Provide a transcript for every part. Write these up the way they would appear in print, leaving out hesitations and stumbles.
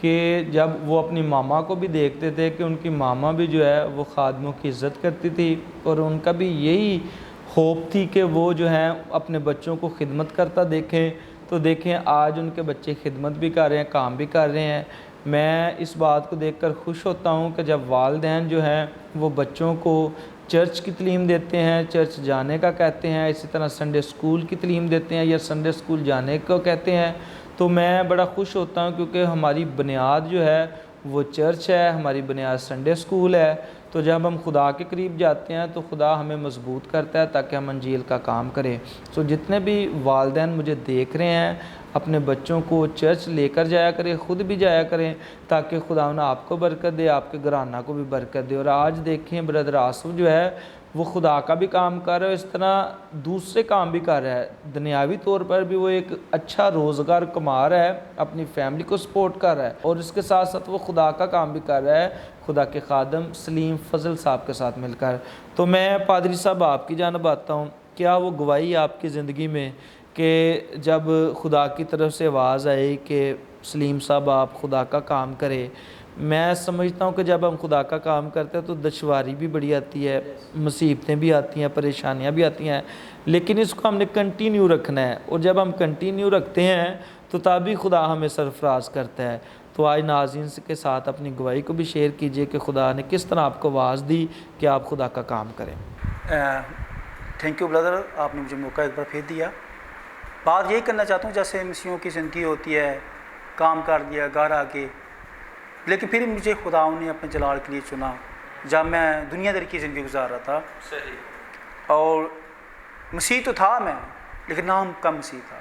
کہ جب وہ اپنی ماما کو بھی دیکھتے تھے کہ ان کی ماما بھی جو ہے وہ خادموں کی عزت کرتی تھی، اور ان کا بھی یہی ہوپ تھی کہ وہ جو ہیں اپنے بچوں کو خدمت کرتا دیکھیں، تو دیکھیں آج ان کے بچے خدمت بھی کر رہے ہیں، کام بھی کر رہے ہیں۔ میں اس بات کو دیکھ کر خوش ہوتا ہوں کہ جب والدین جو ہیں وہ بچوں کو چرچ کی تعلیم دیتے ہیں، چرچ جانے کا کہتے ہیں، اسی طرح سنڈے اسکول کی تعلیم دیتے ہیں یا سنڈے اسکول جانے کو کہتے ہیں، تو میں بڑا خوش ہوتا ہوں کیونکہ ہماری بنیاد جو ہے وہ چرچ ہے، ہماری بنیاد سنڈے اسکول ہے۔ تو جب ہم خدا کے قریب جاتے ہیں تو خدا ہمیں مضبوط کرتا ہے تاکہ ہم انجیل کا کام کریں۔ تو جتنے بھی والدین مجھے دیکھ رہے ہیں اپنے بچوں کو چرچ لے کر جایا کریں، خود بھی جایا کریں، تاکہ خدا انہیں آپ کو برکت دے، آپ کے گھرانہ کو بھی برکت دے۔ اور آج دیکھیں برادر آصف جو ہے وہ خدا کا بھی کام کر رہا ہے، اس طرح دوسرے کام بھی کر رہا ہے، دنیاوی طور پر بھی وہ ایک اچھا روزگار کما رہا ہے، اپنی فیملی کو سپورٹ کر رہا ہے، اور اس کے ساتھ ساتھ وہ خدا کا کام بھی کر رہا ہے خدا کے خادم سلیم فضل صاحب کے ساتھ مل کر۔ تو میں پادری صاحب آپ کی جانب آتا ہوں، کیا وہ گواہی آپ کی زندگی میں کہ جب خدا کی طرف سے آواز آئی کہ سلیم صاحب آپ خدا کا کام کرے؟ میں سمجھتا ہوں کہ جب ہم خدا کا کام کرتے ہیں تو دشواری بھی بڑی آتی ہے، مصیبتیں بھی آتی ہیں، پریشانیاں بھی آتی ہیں، لیکن اس کو ہم نے کنٹینیو رکھنا ہے، اور جب ہم کنٹینیو رکھتے ہیں تو تبھی خدا ہمیں سرفراز کرتا ہے۔ تو آج ناظرین کے ساتھ اپنی گواہی کو بھی شیئر کیجئے کہ خدا نے کس طرح آپ کو آواز دی کہ آپ خدا کا کام کریں۔ تھینک یو بردر، آپ نے مجھے موقع ایک بار پھر دیا۔ بات یہی کرنا چاہتا ہوں جیسے مسیحیوں کی زندگی ہوتی ہے، کام کر دیا، گھر آ کے، لیکن پھر مجھے خدا نے اپنے جلال کے لیے چنا جب میں دنیا داری کی زندگی گزار رہا تھا۔ صحیح۔ اور مسیح تو تھا میں، لیکن نام کا مسیح تھا،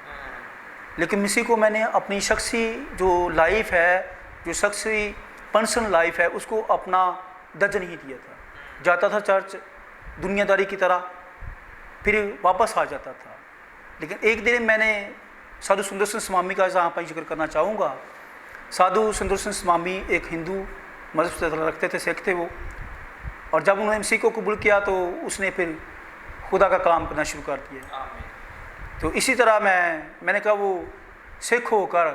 لیکن مسیح کو میں نے اپنی شخصی جو لائف ہے، جو شخصی پرسنل لائف ہے، اس کو اپنا درجہ نہیں دیا تھا۔ جاتا تھا چرچ دنیا داری کی طرح، پھر واپس آ جاتا تھا۔ لیکن ایک دن میں نے سادھو سندر سنگھ سوامی کا جہاں پر ذکر کرنا چاہوں گا۔ سادھو سندر سنگھ سوامی ایک ہندو مذہب سے رکھتے تھے، سکھ تھے وہ، اور جب انہوں نے مسیح کو قبول کیا تو اس نے پھر خدا کا کام کرنا شروع کر دیا۔ تو اسی طرح میں نے کہا وہ سکھ ہو کر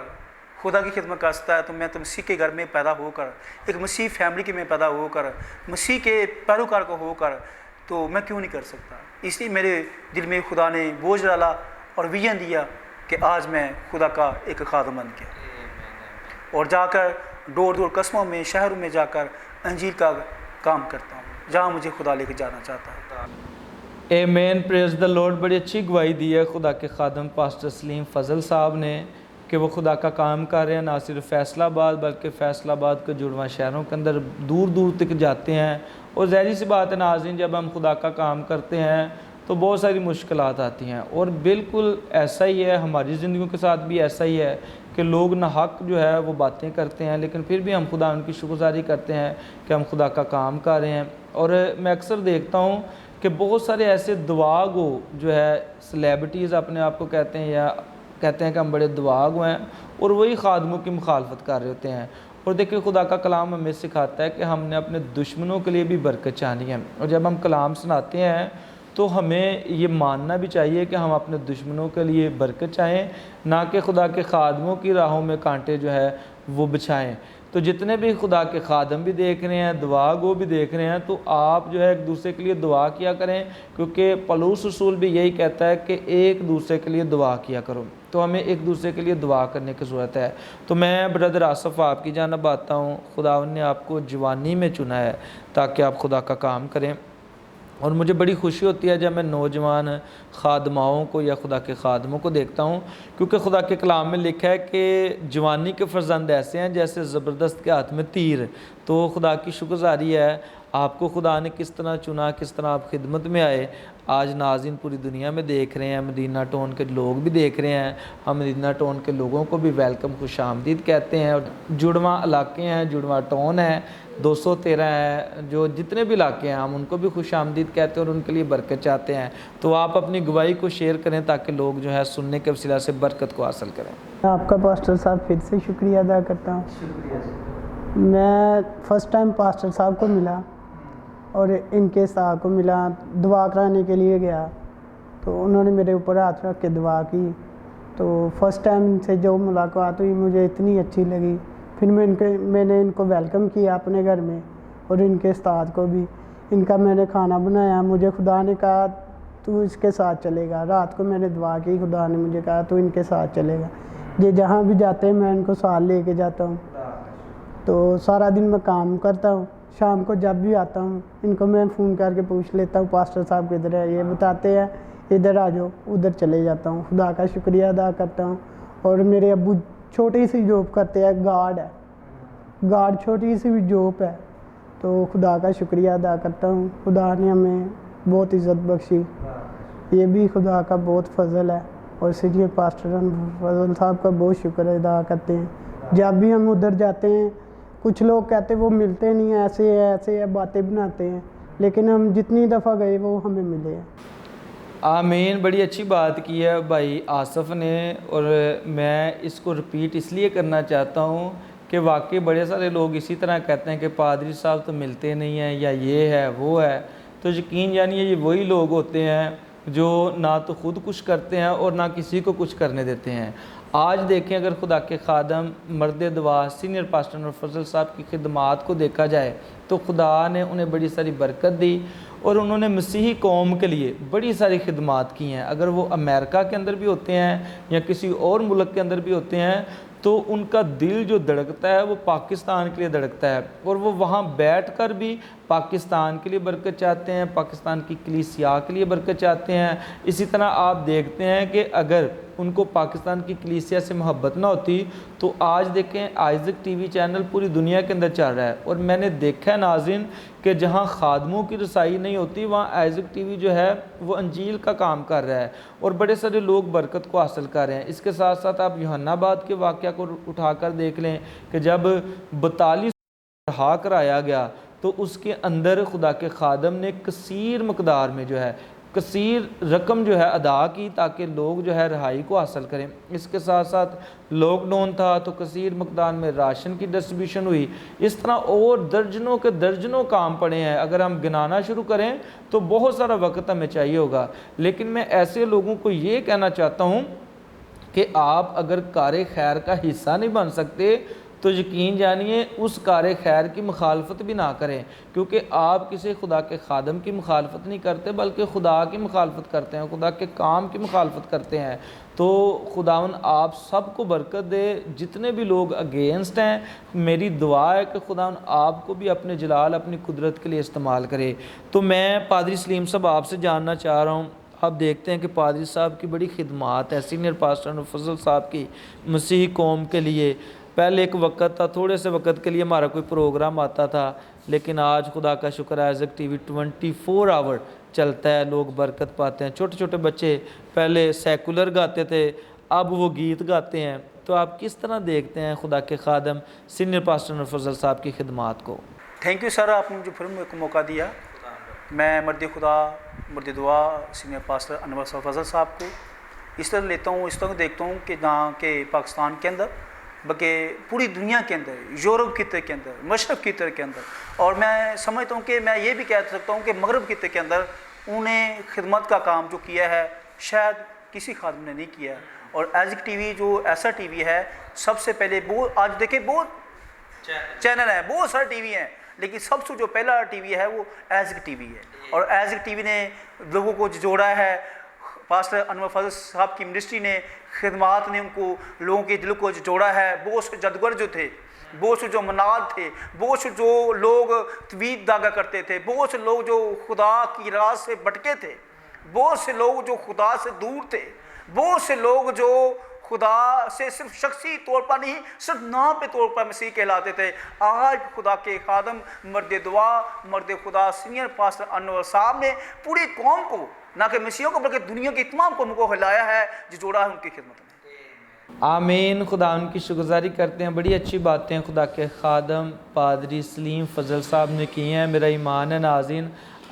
خدا کی خدمت کر سکتا ہے، تو میں تو مسیح کے گھر میں پیدا ہو کر، ایک مسیح فیملی کے میں پیدا ہو کر، مسیح کے پیروکار کو ہو کر، تو میں کیوں نہیں کر سکتا؟ اس لیے میرے دل میں خدا نے بوجھ ڈالا اور ویژن دیا کہ آج میں خدا کا ایک خادم بن گیا، اور جا کر دور دور قصبوں میں، شہروں میں جا کر انجیل کا کام کرتا ہوں جہاں مجھے خدا لے کے جانا چاہتا ہے۔ آمین، پریز دا لارڈ۔ بڑی اچھی گواہی دی ہے خدا کے خادم پاسٹر سلیم فضل صاحب نے کہ وہ خدا کا کام کر رہے ہیں، نہ صرف فیصل آباد بلکہ فیصل آباد کے جڑواں شہروں کے اندر دور دور تک جاتے ہیں۔ اور ظاہری سی بات ہے ناظرین، جب ہم خدا کا کام کرتے ہیں تو بہت ساری مشکلات آتی ہیں، اور بالکل ایسا ہی ہے، ہماری زندگیوں کے ساتھ بھی ایسا ہی ہے کہ لوگ نہ حق جو ہے وہ باتیں کرتے ہیں، لیکن پھر بھی ہم خدا ان کی شکرگزاری کرتے ہیں کہ ہم خدا کا کام کر رہے ہیں۔ اور میں اکثر دیکھتا ہوں کہ بہت سارے ایسے دعا گو جو ہے سلیبریٹیز اپنے آپ کو کہتے ہیں، یا کہتے ہیں کہ ہم بڑے دعا گو ہیں، اور وہی خادموں کی مخالفت کر رہے ہوتے ہیں۔ اور دیکھیں خدا کا کلام ہمیں سکھاتا ہے کہ ہم نے اپنے دشمنوں کے لیے بھی برکت چاہنی ہے، اور جب ہم کلام سناتے ہیں تو ہمیں یہ ماننا بھی چاہیے کہ ہم اپنے دشمنوں کے لیے برکت چاہیں، نہ کہ خدا کے خادموں کی راہوں میں کانٹے جو ہے وہ بچھائیں۔ تو جتنے بھی خدا کے خادم بھی دیکھ رہے ہیں، دعا گو بھی دیکھ رہے ہیں، تو آپ جو ہے ایک دوسرے کے لیے دعا کیا کریں، کیونکہ پولس رسول بھی یہی کہتا ہے کہ ایک دوسرے کے لیے دعا کیا کرو۔ تو ہمیں ایک دوسرے کے لیے دعا کرنے کی ضرورت ہے۔ تو میں برادر آصف آپ کی جانب آتا ہوں، خدا نے آپ کو جوانی میں چنا ہے تاکہ آپ خدا کا کام کریں، اور مجھے بڑی خوشی ہوتی ہے جب میں نوجوان خادماؤں کو یا خدا کے خادموں کو دیکھتا ہوں، کیونکہ خدا کے کلام میں لکھا ہے کہ جوانی کے فرزند ایسے ہیں جیسے زبردست کے ہاتھ میں تیر۔ تو خدا کی شکرگزاری ہے آپ کو خدا نے کس طرح چنا، کس طرح آپ خدمت میں آئے۔ آج ناظرین پوری دنیا میں دیکھ رہے ہیں، مدینہ ٹاؤن کے لوگ بھی دیکھ رہے ہیں، ہم مدینہ ٹاؤن کے لوگوں کو بھی ویلکم، خوش آمدید کہتے ہیں، اور جڑواں علاقے ہیں، جڑواں ٹاؤن ہے، 213 ہے، جو جتنے بھی علاقے ہیں ہم ان کو بھی خوش آمدید کہتے ہیں اور ان کے لیے برکت چاہتے ہیں۔ تو آپ اپنی گواہی کو شیئر کریں تاکہ لوگ جو ہے سننے کے وسیلہ سے برکت کو حاصل کریں۔ میں آپ کا پاسٹر صاحب پھر سے شکریہ ادا کرتا ہوں۔ شکریہ جی۔ میں فرسٹ ٹائم پاسٹر صاحب کو ملا اور ان کے صاحب کو ملا، دعا کرانے کے لیے گیا تو انہوں نے میرے اوپر ہاتھ رکھ کے دعا کی۔ تو فرسٹ ٹائم ان سے جو ملاقات ہوئی مجھے اتنی اچھی لگی، پھر میں نے ان کو ویلکم کیا اپنے گھر میں، اور ان کے استاد کو بھی۔ ان کا میں نے کھانا بنایا، مجھے خدا نے کہا تو اس کے ساتھ چلے گا۔ رات کو میں نے دعا کی، خدا نے مجھے کہا تو ان کے ساتھ چلے گا۔ یہ جہاں بھی جاتے ہیں میں ان کو ساتھ لے کے جاتا ہوں، تو سارا دن میں کام کرتا ہوں، شام کو جب بھی آتا ہوں ان کو میں فون کر کے پوچھ لیتا ہوں پاسٹر صاحب کدھر ہے، یہ بتاتے ہیں ادھر آ جاؤ، ادھر چلے جاتا ہوں۔ خدا کا شکریہ ادا کرتا ہوں۔ اور میرے ابو چھوٹی سی جاب کرتے ہیں، گارڈ چھوٹی سی بھی جاب ہے، تو خدا کا شکریہ ادا کرتا ہوں۔ خدا نے ہمیں بہت عزت بخشی، یہ بھی خدا کا بہت فضل ہے، اور سینئر پاسٹر فضل صاحب کا بہت شکر ادا کرتے ہیں۔ جب بھی ہم ادھر جاتے ہیں، کچھ لوگ کہتے ہیں وہ ملتے نہیں ہیں، ایسے ہے باتیں بناتے ہیں، لیکن ہم جتنی دفعہ گئے وہ ہمیں ملے ہیں۔ آمین۔ بڑی اچھی بات کی ہے بھائی آصف نے، اور میں اس کو رپیٹ اس لیے کرنا چاہتا ہوں کہ واقعی بڑے سارے لوگ اسی طرح کہتے ہیں کہ پادری صاحب تو ملتے نہیں ہیں، یا یہ ہے وہ ہے، تو یقین جانیے یہ وہی لوگ ہوتے ہیں جو نہ تو خود کچھ کرتے ہیں اور نہ کسی کو کچھ کرنے دیتے ہیں۔ آج دیکھیں اگر خدا کے خادم مرد دعا سینئر پاسٹر انور فضل صاحب کی خدمات کو دیکھا جائے تو خدا نے انہیں بڑی ساری برکت دی، اور انہوں نے مسیحی قوم کے لیے بڑی ساری خدمات کی ہیں۔ اگر وہ امریکہ کے اندر بھی ہوتے ہیں یا کسی اور ملک کے اندر بھی ہوتے ہیں تو ان کا دل جو دھڑکتا ہے وہ پاکستان کے لیے دھڑکتا ہے، اور وہ وہاں بیٹھ کر بھی پاکستان کے لیے برکت چاہتے ہیں، پاکستان کی کلیسیا کے لیے برکت چاہتے ہیں۔ اسی طرح آپ دیکھتے ہیں کہ اگر ان کو پاکستان کی کلیسیا سے محبت نہ ہوتی تو آج دیکھیں آئزک ٹی وی چینل پوری دنیا کے اندر چل رہا ہے، اور میں نے دیکھا ہے ناظرین کہ جہاں خادموں کی رسائی نہیں ہوتی وہاں آئزک ٹی وی جو ہے وہ انجیل کا کام کر رہا ہے، اور بڑے سارے لوگ برکت کو حاصل کر رہے ہیں۔ اس کے ساتھ ساتھ آپ یوحنا آباد کے واقعہ کو اٹھا کر دیکھ لیں کہ جب 42 رہا کرایا گیا تو اس کے اندر خدا کے خادم نے کثیر مقدار میں جو ہے کثیر رقم جو ہے ادا کی تاکہ لوگ جو ہے رہائی کو حاصل کریں۔ اس کے ساتھ ساتھ لاک ڈاؤن تھا تو کثیر مقدار میں راشن کی ڈسٹریبیوشن ہوئی۔ اس طرح اور درجنوں کے درجنوں کام پڑے ہیں، اگر ہم گنانا شروع کریں تو بہت سارا وقت ہمیں چاہیے ہوگا، لیکن میں ایسے لوگوں کو یہ کہنا چاہتا ہوں کہ آپ اگر کار خیر کا حصہ نہیں بن سکتے تو یقین جانیے اس کار خیر کی مخالفت بھی نہ کریں، کیونکہ آپ کسی خدا کے خادم کی مخالفت نہیں کرتے بلکہ خدا کی مخالفت کرتے ہیں، خدا کے کام کی مخالفت کرتے ہیں۔ تو خداوند آپ سب کو برکت دے۔ جتنے بھی لوگ اگینسٹ ہیں میری دعا ہے کہ خداوند آپ کو بھی اپنے جلال اپنی قدرت کے لیے استعمال کرے۔ تو میں پادری سلیم صاحب آپ سے جاننا چاہ رہا ہوں، آپ دیکھتے ہیں کہ پادری صاحب کی بڑی خدمات ہے، سینئر پاسٹر انور فضل صاحب کی مسیحی قوم کے لیے۔ پہلے ایک وقت تھا تھوڑے سے وقت کے لیے ہمارا کوئی پروگرام آتا تھا، لیکن آج خدا کا شکر ہے آئزک ٹی وی 24 آور چلتا ہے، لوگ برکت پاتے ہیں۔ چھوٹے چھوٹے بچے پہلے سیکولر گاتے تھے، اب وہ گیت گاتے ہیں۔ تو آپ کس طرح دیکھتے ہیں خدا کے خادم سینئر پاسٹر انور فضل صاحب کی خدمات کو؟ تھینک یو سر، آپ نے مجھے پھر ایک موقع دیا۔ میں مرد خدا مرد دعا سینئر پاسٹر انور فضل صاحب کو اس طرح لیتا ہوں، اس طرح دیکھتا ہوں کہ نہ کہ پاکستان کے اندر بلکہ پوری دنیا کے اندر، یورپ خطے کے اندر، مشرق خطے کے اندر، اور میں سمجھتا ہوں کہ میں یہ بھی کہہ سکتا ہوں کہ مغرب خطے کے اندر انہیں خدمت کا کام جو کیا ہے شاید کسی خادم نے نہیں کیا ہے۔ اور آئزک ٹی وی جو ایسا ٹی وی ہے، سب سے پہلے آج دیکھیں بہت چینل ہیں، بہت سارے ٹی وی ہیں، لیکن سب سے جو پہلا ٹی وی ہے وہ آئزک ٹی وی ہے، اور آئزک ٹی وی نے لوگوں کو جوڑا ہے۔ پاسٹر انور فضل صاحب کی منسٹری نے، خدمات نے ان کو لوگوں کے دل کو جوڑا ہے۔ بہت سے جادوگر جو تھے، بہت سے جو مناد تھے، بہت سے جو لوگ توید داغا کرتے تھے، بہت سے لوگ جو خدا کی راہ سے بھٹکے تھے، بہت سے لوگ جو خدا سے دور تھے، بہت سے لوگ جو خدا سے صرف شخصی طور پر نہیں صرف نام پہ طور پر مسیح کہلاتے تھے، آج خدا کے خادم مرد دعا مرد خدا سینئر پاسٹر انور صاحب نے پوری قوم کو، نہ کہ مسیحوں کو بلکہ دنیا کی تمام قوموں کو ہلایا ہے، جو جوڑا ہے ان کی خدمت میں۔ آمین۔ خدا ان کی شکرگزاری کرتے ہیں، بڑی اچھی باتیں خدا کے خادم پادری سلیم فضل صاحب نے کی ہیں۔ میرا ایمان ہے ناظرین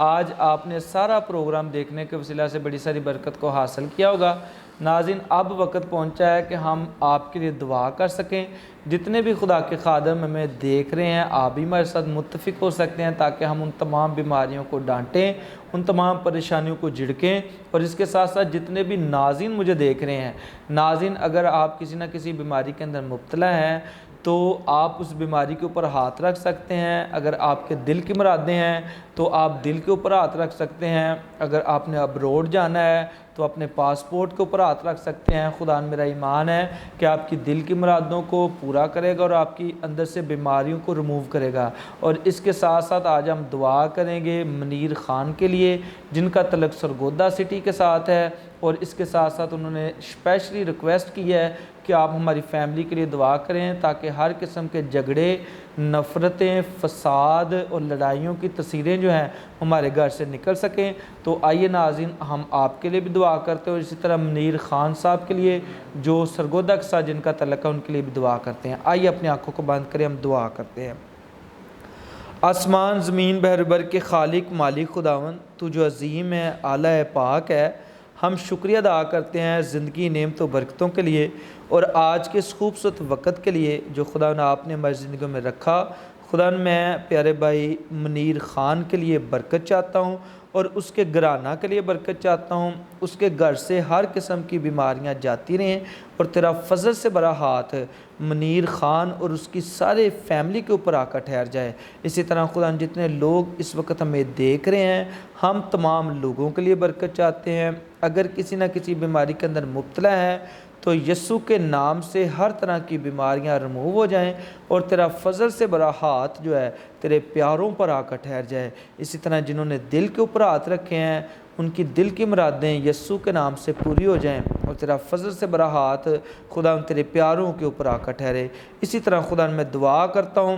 آج آپ نے سارا پروگرام دیکھنے کے وسیلہ سے بڑی ساری برکت کو حاصل کیا ہوگا۔ ناظرین اب وقت پہنچا ہے کہ ہم آپ کے لیے دعا کر سکیں۔ جتنے بھی خدا کے خادم ہمیں دیکھ رہے ہیں آپ بھی ہمارے ساتھ متفق ہو سکتے ہیں تاکہ ہم ان تمام بیماریوں کو ڈانٹیں، ان تمام پریشانیوں کو جھڑکیں۔ اور اس کے ساتھ ساتھ جتنے بھی ناظرین مجھے دیکھ رہے ہیں، ناظرین اگر آپ کسی نہ کسی بیماری کے اندر مبتلا ہیں تو آپ اس بیماری کے اوپر ہاتھ رکھ سکتے ہیں. اگر آپ کے دل کی مرادیں ہیں تو آپ دل کے اوپر ہاتھ رکھ سکتے ہیں. اگر آپ نے ابروڈ جانا ہے تو اپنے پاسپورٹ کے اوپر ہاتھ رکھ سکتے ہیں. خدا میرا ایمان ہے کہ آپ کی دل کی مرادوں کو پورا کرے گا اور آپ کی اندر سے بیماریوں کو ریموو کرے گا. اور اس کے ساتھ ساتھ آج ہم دعا کریں گے منیر خان کے لیے جن کا تعلق سرگودا سٹی کے ساتھ ہے. اور اس کے ساتھ ساتھ انہوں نے اسپیشلی ریکویسٹ کی ہے کہ آپ ہماری فیملی کے لیے دعا کریں تاکہ ہر قسم کے جھگڑے، نفرتیں، فساد اور لڑائیوں کی تصویریں جو ہیں ہمارے گھر سے نکل سکیں. تو آئیے ناظرین ہم آپ کے لیے بھی دعا کرتے ہیں اور اسی طرح منیر خان صاحب کے لیے جو سرگودا کے ساتھ جن کا تعلق ہے ان کے لیے بھی دعا کرتے ہیں. آئیے اپنی آنکھوں کو بند کریں، ہم دعا کرتے ہیں. آسمان زمین بحر بر کے خالق مالک خداوند، تو جو عظیم ہے، اعلیٰ ہے، پاک ہے، ہم شکریہ ادا کرتے ہیں زندگی، نعمت و برکتوں کے لیے اور آج کے اس خوبصورت وقت کے لیے جو خدا نے آپ نے ہماری زندگیوں میں رکھا. خدا میں پیارے بھائی منیر خان کے لیے برکت چاہتا ہوں اور اس کے گھرانہ کے لیے برکت چاہتا ہوں. اس کے گھر سے ہر قسم کی بیماریاں جاتی رہیں اور تیرا فضل سے بڑا ہاتھ منیر خان اور اس کی سارے فیملی کے اوپر آ کر ٹھہر جائے. اسی طرح خدا جتنے لوگ اس وقت ہمیں دیکھ رہے ہیں ہم تمام لوگوں کے لیے برکت چاہتے ہیں. اگر کسی نہ کسی بیماری کے اندر مبتلا ہے تو یسوع کے نام سے ہر طرح کی بیماریاں ریموو ہو جائیں اور تیرا فضل سے بڑا ہاتھ جو ہے تیرے پیاروں پر آ کر ٹھہر جائے. اسی طرح جنہوں نے دل کے اوپر ہاتھ رکھے ہیں ان کی دل کی مرادیں یسوع کے نام سے پوری ہو جائیں اور تیرا فضل سے بڑا ہاتھ خدا تیرے پیاروں کے اوپر آ کر ٹھہرے. اسی طرح خدا میں دعا کرتا ہوں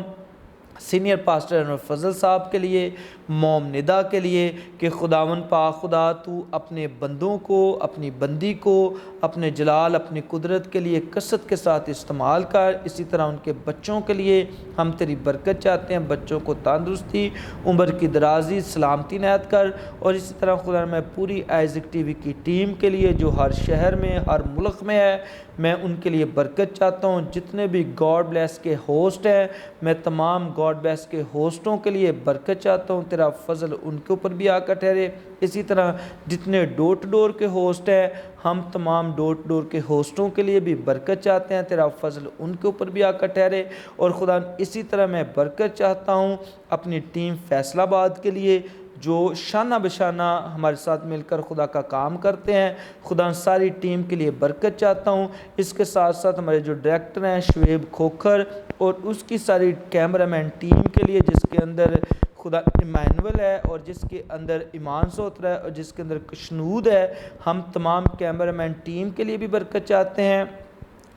سینئر پاسٹر انور فضل صاحب کے لیے، موم ندا کے لیے کہ خداوند پاک خدا تو اپنے بندوں کو، اپنی بندی کو اپنے جلال، اپنی قدرت کے لیے کثرت کے ساتھ استعمال کر. اسی طرح ان کے بچوں کے لیے ہم تیری برکت چاہتے ہیں، بچوں کو تندرستی، عمر کی درازی، سلامتی عنایت کر. اور اسی طرح خدا میں پوری آئزک ٹی وی کی ٹیم کے لیے جو ہر شہر میں، ہر ملک میں ہے، میں ان کے لیے برکت چاہتا ہوں. جتنے بھی گاڈ بلیس کے ہوسٹ ہیں میں تمام گاڈ بلیس کے ہوسٹوں کے لیے برکت چاہتا ہوں، تیرا فضل ان کے اوپر بھی آ کر ٹھہرے. اسی طرح جتنے ڈور ٹو ڈور کے ہوسٹ ہیں ہم تمام ڈور ٹو ڈور کے ہوسٹوں کے لیے بھی برکت چاہتے ہیں، تیرا فضل ان کے اوپر بھی آ کر ٹھہرے. اور خدا اسی طرح میں برکت چاہتا ہوں اپنی ٹیم فیصل آباد کے لیے جو شانہ بشانہ ہمارے ساتھ مل کر خدا کا کام کرتے ہیں. خدا ساری ٹیم کے لیے برکت چاہتا ہوں. اس کے ساتھ ساتھ ہمارے جو ڈائریکٹر ہیں شعیب کھوکھر اور اس کی ساری کیمرہ مین ٹیم کے لیے جس کے اندر خدا ایمانویل ہے اور جس کے اندر ایمان سوترا ہے اور جس کے اندر کشنود ہے، ہم تمام کیمرہ مین ٹیم کے لیے بھی برکت چاہتے ہیں.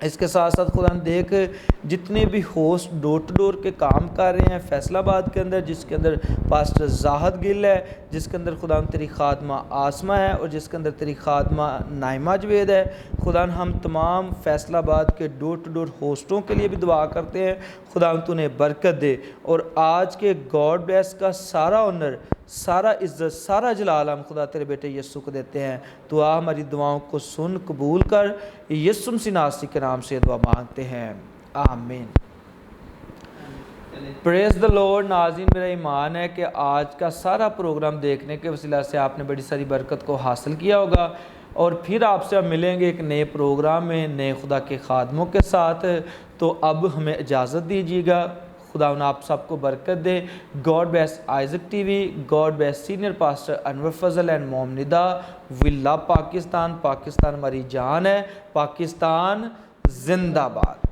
اس کے ساتھ ساتھ خدا دیکھ جتنے بھی ہوسٹ ڈور ٹو ڈور کے کام کر رہے ہیں فیصل آباد کے اندر، جس کے اندر پاسٹر زاہد گل ہے، جس کے اندر خدا تیری خادمہ آسمہ ہے اور جس کے اندر تیری خادمہ نائمہ جوید ہے. خدا ہم تمام فیصل آباد کے ڈور ٹو ڈور ہوسٹوں کے لیے بھی دعا کرتے ہیں. خدا تو انہیں برکت دے اور آج کے گاڈ بلیس کا سارا آنر، سارا عزت، سارا جلال ہم خدا تیرے بیٹے یسوع کو دیتے ہیں. تو آ ہماری دعاؤں کو سن قبول کر، یسوع مسیح ناصری کے نام سے دعا مانگتے ہیں، آمین. پریز دا لارڈ. ناظرین میرا ایمان ہے کہ آج کا سارا پروگرام دیکھنے کے وسیلہ سے آپ نے بڑی ساری برکت کو حاصل کیا ہوگا اور پھر آپ سے ہم ملیں گے ایک نئے پروگرام میں نئے خدا کے خادموں کے ساتھ. تو اب ہمیں اجازت دیجیے گا. خدا آپ سب کو برکت دے. گاڈ بلیس آئزک ٹی وی. God bless senior pastor Anwar Fazal and mom Nida. We love Pakistan. Pakistan ہماری جان ہے. پاکستان زندہ باد.